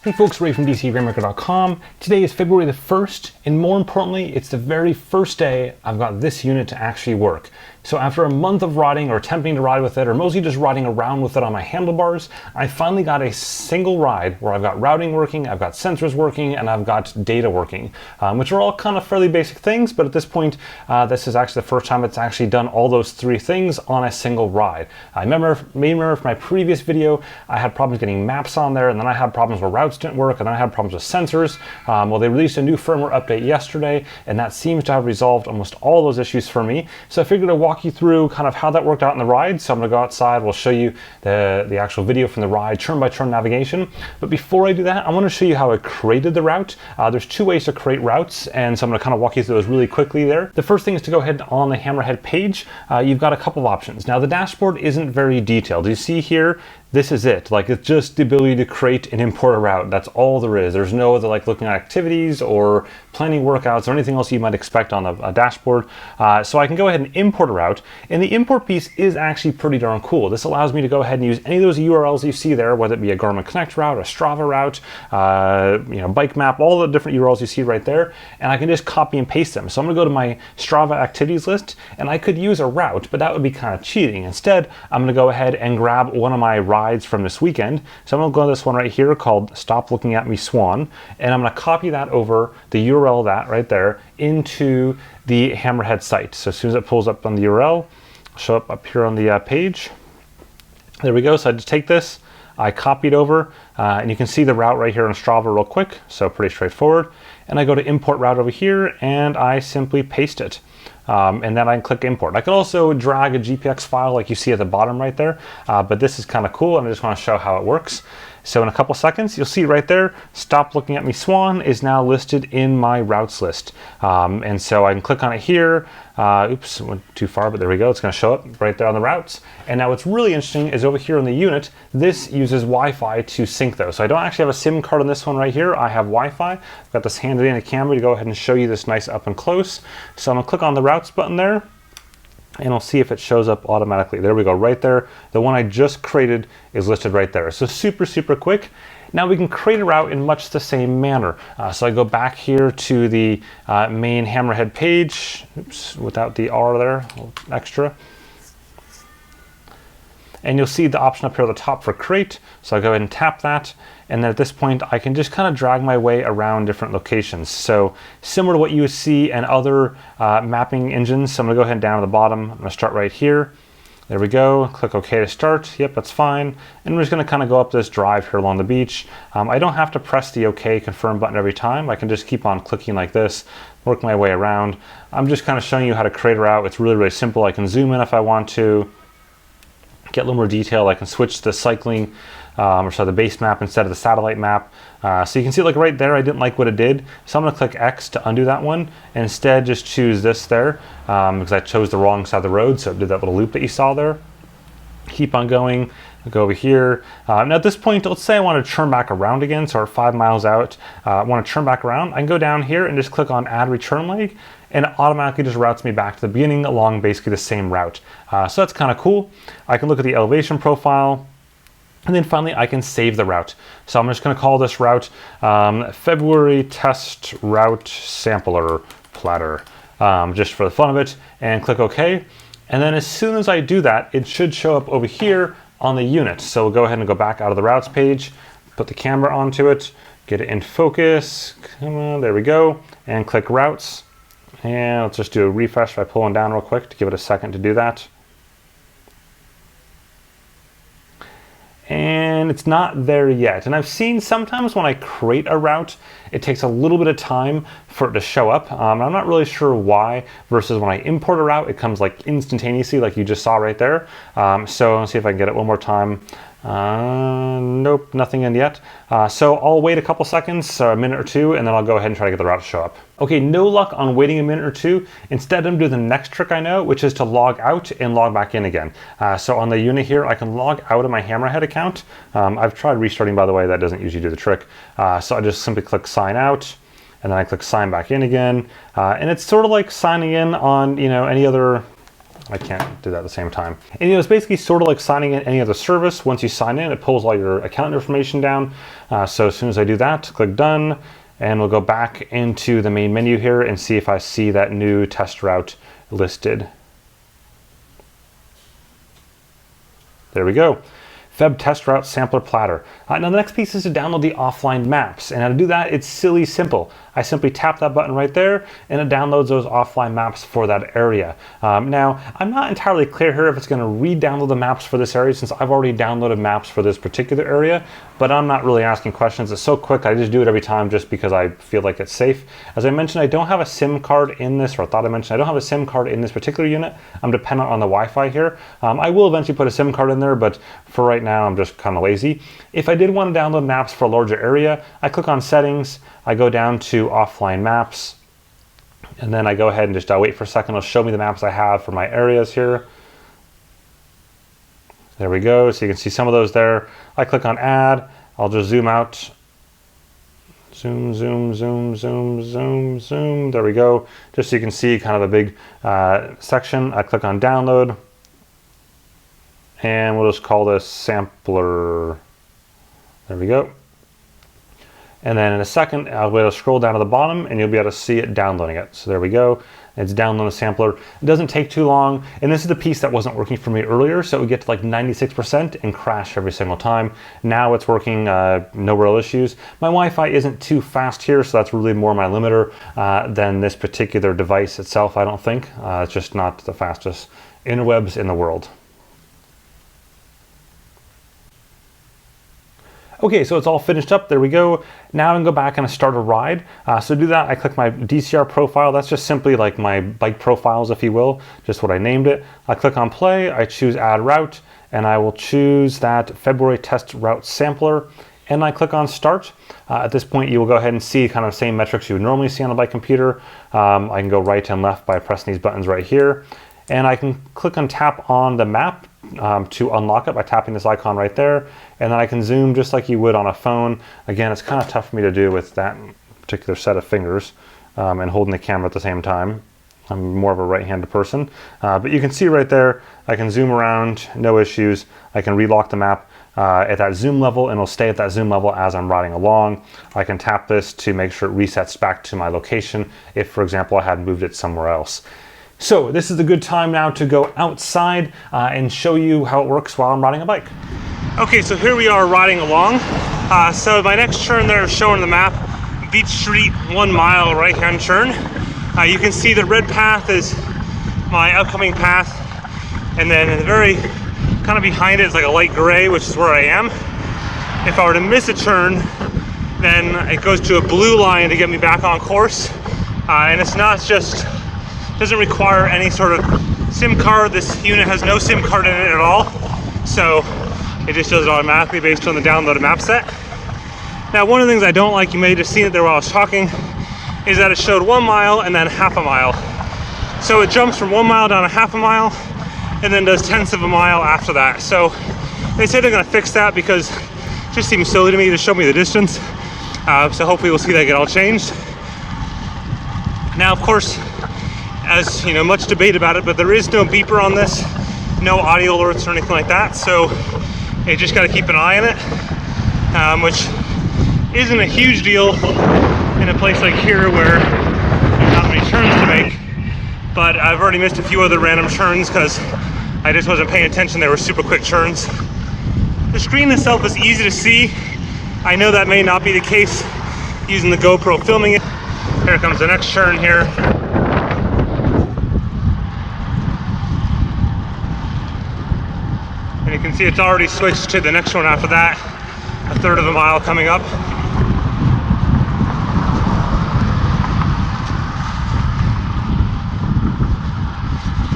Hey folks, Ray from DCRainmaker.com. Today is February the 1st, and more importantly, it's the very first day I've got this unit to actually work. So after a month of riding or attempting to ride with it, or mostly just riding around with it on my handlebars, I finally got a single ride where I've got routing working, I've got sensors working, and I've got data working, which are all kind of fairly basic things, but at this point, this is actually the first time it's actually done all those three things on a single ride. I remember from my previous video, I had problems getting maps on there, and then I had problems where routes didn't work, and then I had problems with sensors. Well, they released a new firmware update yesterday, and that seems to have resolved almost all those issues for me. So I figured I'd walk you through kind of how that worked out in the ride. So I'm gonna go outside, we'll show you the actual video from the ride, turn-by-turn navigation. But before I do that, I wanna show you how I created the route. There's two ways to create routes, and so I'm gonna kind of walk you through those really quickly there. The first thing is to go ahead on the Hammerhead page. You've got a couple of options. Now the dashboard isn't very detailed. You see here, this is it. Like, it's just the ability to create and import a route. That's all there is. There's no other like looking at activities or planning workouts or anything else you might expect on a dashboard. So I can go ahead and import a route. And the import piece is actually pretty darn cool. This allows me to go ahead and use any of those URLs you see there, whether it be a Garmin Connect route, a Strava route, bike map, all the different URLs you see right there. And I can just copy and paste them. So I'm gonna go to my Strava activities list, and I could use a route, but that would be kind of cheating. Instead, I'm gonna go ahead and grab one of my rides from this weekend. So I'm gonna go to this one right here called Stop Looking at Me Swan, and I'm gonna copy that over the URL of that right there into the Hammerhead site. So as soon as it pulls up on the URL, it'll show up here on the page. There we go. So I just take this, I copy it over, and you can see the route right here on Strava real quick. So pretty straightforward. And I go to import route over here, and I simply paste it. And then I can click import. I can also drag a GPX file like you see at the bottom right there, but this is kind of cool, and I just want to show how it works. So in a couple seconds, you'll see right there, Stop Looking at Me Swan is now listed in my routes list. And so I can click on it here. Oops, went too far, but there we go. It's going to show up right there on the routes. And now what's really interesting is over here on the unit, this uses Wi-Fi to sync those. So I don't actually have a SIM card on this one right here. I have Wi-Fi. I've got this handed in a camera to go ahead and show you this nice up and close. So I'm going to click on the routes button there, and I'll see if it shows up automatically. There we go, right there. The one I just created is listed right there. So super, super quick. Now we can create a route in much the same manner. So I go back here to the main Hammerhead page, oops, without the R there, a little extra. And you'll see the option up here at the top for create. So I'll go ahead and tap that. And then at this point, I can just kind of drag my way around different locations. So similar to what you would see in other mapping engines. So I'm gonna go ahead and down to the bottom. I'm gonna start right here. There we go, click OK to start. Yep, that's fine. And we're just gonna kind of go up this drive here along the beach. I don't have to press the OK confirm button every time. I can just keep on clicking like this, work my way around. I'm just kind of showing you how to create a route. It's really, really simple. I can zoom in if I want to, get a little more detail. I can switch to cycling, the base map instead of the satellite map. So you can see like right there, I didn't like what it did. So I'm gonna click X to undo that one. And instead just choose this there because I chose the wrong side of the road. So it did that little loop that you saw there. Keep on going, go over here. Now at this point, let's say I want to turn back around again. So we're 5 miles out, I want to turn back around. I can go down here and just click on add return leg, and it automatically just routes me back to the beginning along basically the same route. So that's kind of cool. I can look at the elevation profile, and then finally I can save the route. So I'm just gonna call this route February Test Route Sampler Platter, just for the fun of it, and click OK. And then as soon as I do that, it should show up over here on the unit. So we'll go ahead and go back out of the routes page, put the camera onto it, get it in focus, come on, there we go, and click routes. And let's just do a refresh by pulling down real quick to give it a second to do that. And it's not there yet. And I've seen sometimes when I create a route, it takes a little bit of time for it to show up. I'm not really sure why, versus when I import a route, it comes like instantaneously like you just saw right there. So let's see if I can get it one more time. Nope, nothing in yet. So I'll wait a couple seconds, a minute or two, and then I'll go ahead and try to get the route to show up. Okay, no luck on waiting a minute or two. Instead, I'm doing the next trick I know, which is to log out and log back in again. So on the unit here, I can log out of my Hammerhead account. I've tried restarting, by the way, that doesn't usually do the trick. So I just simply click sign out, and then I click sign back in again. And it's sort of like signing in on, any other I can't do that at the same time. And you know, it's basically sort of like signing in any other service. Once you sign in, it pulls all your account information down. So as soon as I do that, click done, and we'll go back into the main menu here and see if I see that new test route listed. There we go. Feb test route sampler platter. Now the next piece is to download the offline maps, and how to do that, it's silly simple. I simply tap that button right there and it downloads those offline maps for that area. Now I'm not entirely clear here if it's going to re-download the maps for this area, since I've already downloaded maps for this particular area, but I'm not really asking questions. It's so quick, I just do it every time just because I feel like it's safe. As I mentioned, I don't have a SIM card in this, or I thought I mentioned I don't have a SIM card in this particular unit. I'm dependent on the Wi-Fi here. I will eventually put a SIM card in there, but for right now I'm just kind of lazy. If I did want to download maps for a larger area, I click on settings, I go down to offline maps, and then I go ahead and just wait for a second. It'll show me the maps I have for my areas here. There we go, so you can see some of those there. I click on add, I'll just zoom out. Zoom, zoom, zoom, zoom, zoom, zoom. There we go, just so you can see kind of a big section. I click on download, and we'll just call this sampler. There we go. And then in a second, I'll be able to scroll down to the bottom and you'll be able to see it downloading it. So there we go. It's downloading the sampler. It doesn't take too long. And this is the piece that wasn't working for me earlier. So it would get to like 96% and crash every single time. Now it's working, no real issues. My Wi-Fi isn't too fast here, so that's really more my limiter than this particular device itself, I don't think. It's just not the fastest interwebs in the world. Okay, so it's all finished up. There we go. Now I can go back and start a ride. So to do that, I click my DCR profile. That's just simply like my bike profiles, if you will, just what I named it. I click on play, I choose add route, and I will choose that February test route sampler, and I click on start. At this point, you will go ahead and see kind of the same metrics you would normally see on a bike computer. I can go right and left by pressing these buttons right here. And I can click and tap on the map to unlock it by tapping this icon right there. And then I can zoom just like you would on a phone. Again, it's kind of tough for me to do with that particular set of fingers and holding the camera at the same time. I'm more of a right-handed person. But you can see right there, I can zoom around, no issues. I can relock the map at that zoom level, and it'll stay at that zoom level as I'm riding along. I can tap this to make sure it resets back to my location if, for example, I had moved it somewhere else. So this is a good time now to go outside and show you how it works while I'm riding a bike. Okay, so here we are riding along. So my next turn there is shown on the map, Beach Street 1 mile right-hand turn. You can see the red path is my upcoming path, and then in the very kind of behind it is like a light gray, which is where I am. If I were to miss a turn, then it goes to a blue line to get me back on course. And it's not just, doesn't require any sort of SIM card. This unit has no SIM card in it at all, so it just does it automatically based on the downloaded map set. Now, one of the things I don't like, you may have just seen it there while I was talking, is that it showed 1 mile and then half a mile. So it jumps from 1 mile down to half a mile and then does tenths of a mile after that. So they say they're gonna fix that because it just seems silly to me to show me the distance. So hopefully we'll see that get all changed. Now, of course, as you know, much debate about it, but there is no beeper on this, no audio alerts or anything like that, so you just got to keep an eye on it, which isn't a huge deal in a place like here where there's not many turns to make. But I've already missed a few other random turns because I just wasn't paying attention. They were super quick turns. The screen itself is easy to see. I know that may not be the case using the GoPro filming it. Here comes the next turn here. And you can see it's already switched to the next one after that, a third of a mile coming up.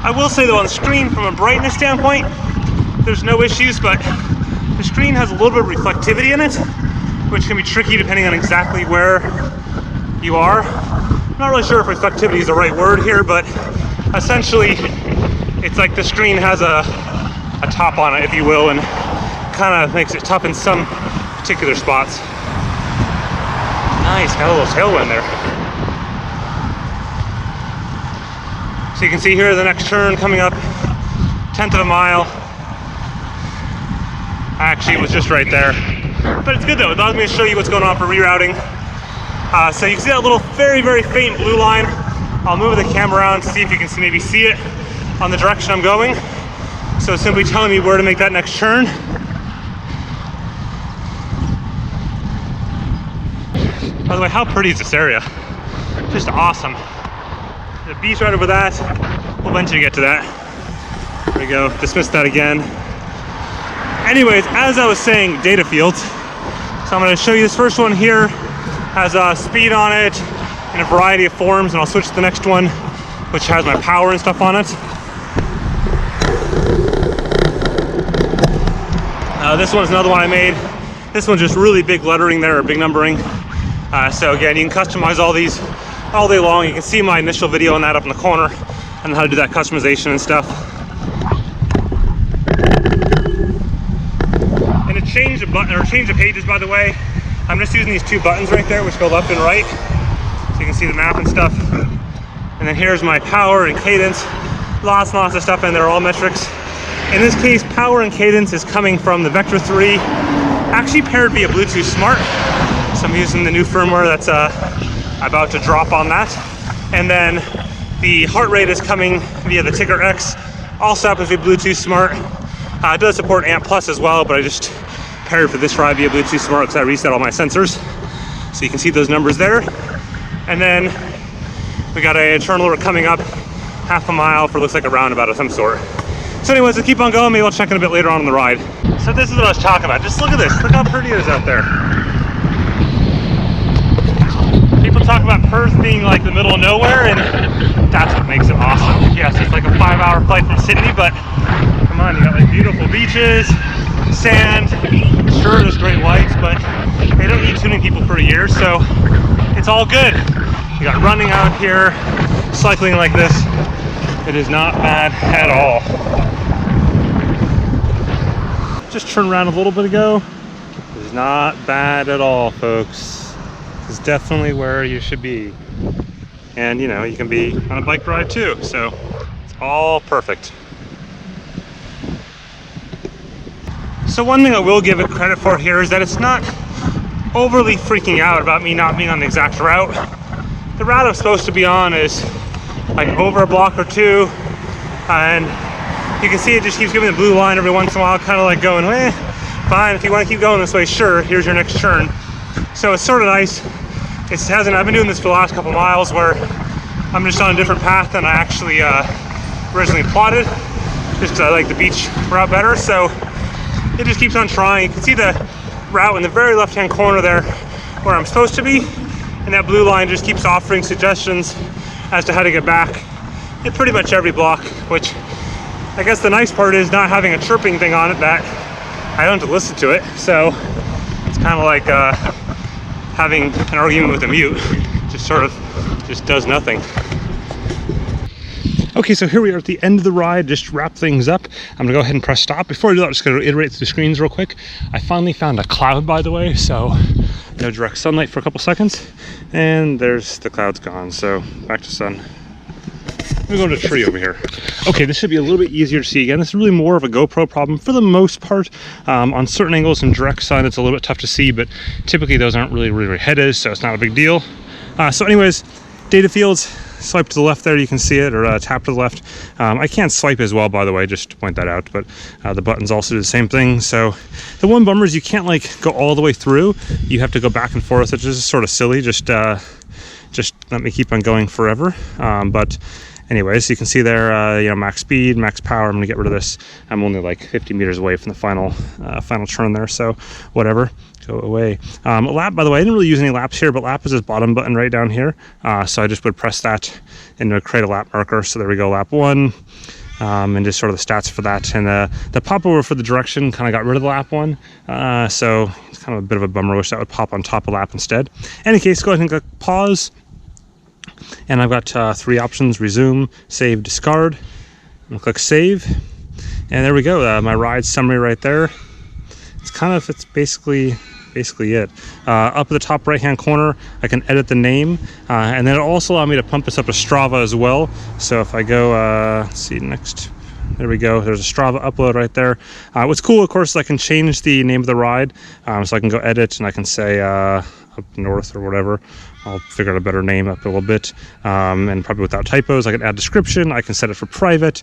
I will say though, on the screen, from a brightness standpoint, there's no issues, but the screen has a little bit of reflectivity in it, which can be tricky depending on exactly where you are. I'm not really sure if reflectivity is the right word here, but essentially it's like the screen has a top on it, if you will, and kind of makes it tough in some particular spots. Nice, got a little tailwind there. So you can see here the next turn coming up 10th of a mile. Actually, it was just right there. But it's good though, it allows me to show you what's going on for rerouting. So you can see that little very, very faint blue line. I'll move the camera around to see if you can maybe see it on the direction I'm going. So it's simply telling me where to make that next turn. By the way, how pretty is this area? Just awesome. The beach right over that. We'll eventually get to that. There we go, dismiss that again. Anyways, as I was saying, data fields. So I'm gonna show you this first one here. Has speed on it in a variety of forms, and I'll switch to the next one, which has my power and stuff on it. This one's another one I made. This one's just really big lettering there, or big numbering. So again, you can customize all these all day long. You can see my initial video on that up in the corner, and how to do that customization and stuff. And to change the button, or change the pages, by the way, I'm just using these two buttons right there, which go left and right, so you can see the map and stuff. And then here's my power and cadence. Lots and lots of stuff in there, all metrics. In this case, power and cadence is coming from the Vector 3, actually paired via Bluetooth Smart. So I'm using the new firmware that's about to drop on that. And then the heart rate is coming via the Ticker X, also happens to be Bluetooth Smart. It does support AMP Plus as well, but I just paired for this ride via Bluetooth Smart because I reset all my sensors. So you can see those numbers there. And then we got an internal coming up half a mile for looks like a roundabout of some sort. So anyways, let's keep on going. Maybe I'll check in a bit later on the ride. So this is what I was talking about. Just look at this. Look how pretty it is out there. People talk about Perth being like the middle of nowhere, and that's what makes it awesome. Yes, it's like a 5-hour flight from Sydney, but come on, you got like beautiful beaches, sand. Sure, there's great whites, but they don't need too many people per year, so it's all good. You got running out here, cycling like this. It is not bad at all. Just turned around a little bit ago. It's not bad at all, folks. It's definitely where you should be. And you know, you can be on a bike ride too, so it's all perfect. So one thing I will give it credit for here is that it's not overly freaking out about me not being on the exact route. The route I'm supposed to be on is like over a block or two, and you can see it just keeps giving the blue line every once in a while, kind of like going, eh, fine, if you want to keep going this way, sure, here's your next turn. So it's sort of nice. I've been doing this for the last couple miles where I'm just on a different path than I actually originally plotted, just because I like the beach route better. So it just keeps on trying. You can see the route in the very left-hand corner there where I'm supposed to be, and that blue line just keeps offering suggestions as to how to get back in pretty much every block, which I guess the nice part is not having a chirping thing on it that I don't have to listen to it. So it's kind of like having an argument with a mute. Just sort of just does nothing. Okay, so here we are at the end of the ride, just wrap things up. I'm gonna go ahead and press stop. Before I do that, I'm just gonna iterate through the screens real quick. I finally found a cloud, by the way, so no direct sunlight for a couple seconds. And there's the cloud's gone, so back to sun. Let me go to a tree over here. Okay, this should be a little bit easier to see again. This is really more of a GoPro problem for the most part. On certain angles and direct sun, it's a little bit tough to see, but typically those aren't really where your head is, so it's not a big deal. So anyways, data fields, swipe to the left there, you can see it, or tap to the left. I can't swipe as well, by the way, just to point that out, but the buttons also do the same thing. So the one bummer is you can't like go all the way through. You have to go back and forth, which is sort of silly. Just let me keep on going forever. But anyways, you can see there, you know, max speed, max power. I'm gonna get rid of this. I'm only like 50 meters away from the final turn there, so whatever, go away. Lap, by the way, I didn't really use any laps here, but lap is this bottom button right down here. So I just would press that and create a lap marker. So there we go, lap 1, and just sort of the stats for that. And the pop over for the direction kind of got rid of the lap 1. So it's kind of a bit of a bummer. I wish that would pop on top of lap instead. In any case, go ahead and click pause. And I've got 3 options: resume, save, discard. I'm gonna click save, and there we go. My ride summary right there. It's basically it. Up at the top right hand corner, I can edit the name, and then it'll also allow me to pump this up to Strava as well. So if I go, let's see, next There we go. There's a Strava upload right there. What's cool, of course, is I can change the name of the ride. So I can go edit and I can say up north or whatever. I'll figure out a better name up a little bit, and probably without typos. I can add description. I can set it for private,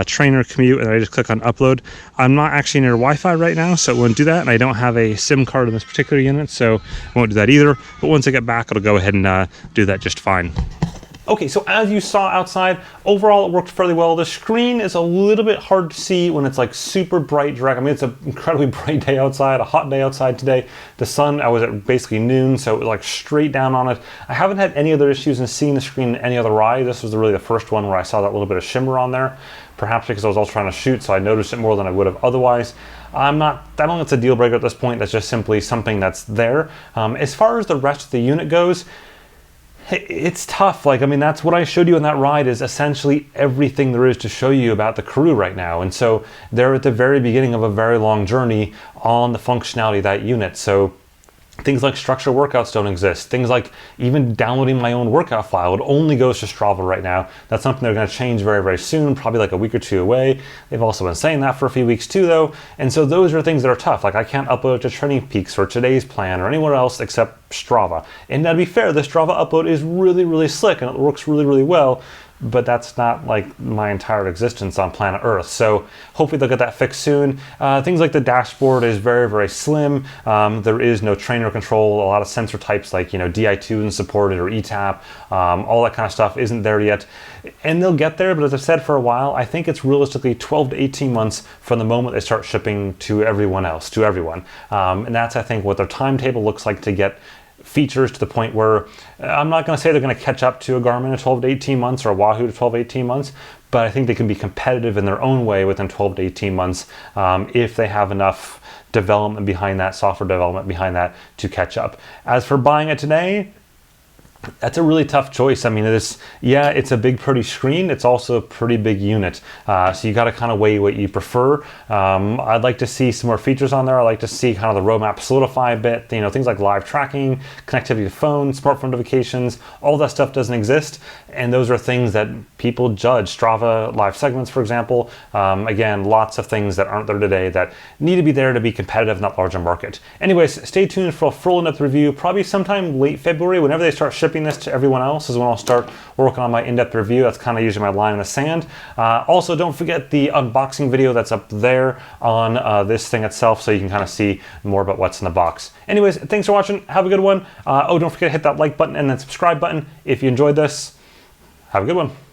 trainer, commute, and I just click on upload. I'm not actually near Wi-Fi right now, so it won't do that, and I don't have a SIM card in this particular unit, so I won't do that either. But once I get back, it'll go ahead and do that just fine. Okay, so as you saw outside, overall it worked fairly well. The screen is a little bit hard to see when it's like super bright direct. I mean, it's an incredibly bright day outside, a hot day outside today. The sun, I was at basically noon, so it was like straight down on it. I haven't had any other issues in seeing the screen in any other ride. This was really the first one where I saw that little bit of shimmer on there. Perhaps because I was also trying to shoot, so I noticed it more than I would have otherwise. I don't think it's a deal breaker at this point. That's just simply something that's there. As far as the rest of the unit goes, it's tough. Like, I mean, that's what I showed you on that ride is essentially everything there is to show you about the Karoo right now. And so they're at the very beginning of a very long journey on the functionality of that unit. So things like structured workouts don't exist. Things like even downloading my own workout file, it only goes to Strava right now. That's something they're going to change very, very soon, probably like a week or two away. They've also been saying that for a few weeks too, though. And so those are things that are tough. Like I can't upload to Training Peaks or Today's Plan or anywhere else except Strava. And to be fair, the Strava upload is really, really slick and it works really, really well. But that's not like my entire existence on planet Earth. So hopefully they'll get that fixed soon. Things like the dashboard is very, very slim. There is no trainer control. A lot of sensor types like, DI2 isn't supported or ETAP, all that kind of stuff isn't there yet. And they'll get there, but as I've said for a while, I think it's realistically 12 to 18 months from the moment they start shipping to everyone else, to everyone. And that's, I think, what their timetable looks like to get features to the point where I'm not going to say they're going to catch up to a Garmin in 12 to 18 months or a Wahoo to 12 to 18 months, but I think they can be competitive in their own way within 12 to 18 months if they have enough development behind that, software development behind that to catch up. As for buying it today, that's a really tough choice. I mean, it's a big, pretty screen. It's also a pretty big unit. So you got to kind of weigh what you prefer. I'd like to see some more features on there. I'd like to see kind of the roadmap solidify a bit. Things like live tracking, connectivity to phone, smartphone notifications, all that stuff doesn't exist. And those are things that people judge. Strava live segments, for example. Again, lots of things that aren't there today that need to be there to be competitive in that larger market. Anyways, stay tuned for a full in-depth review, probably sometime late February, whenever they start shipping this to everyone else is when I'll start working on my in-depth review. That's kind of usually my line in the sand. Also, don't forget the unboxing video that's up there on this thing itself, so you can kind of see more about what's in the box. Anyways, thanks for watching. Have a good one. Don't forget to hit that like button and then subscribe button if you enjoyed this. Have a good one.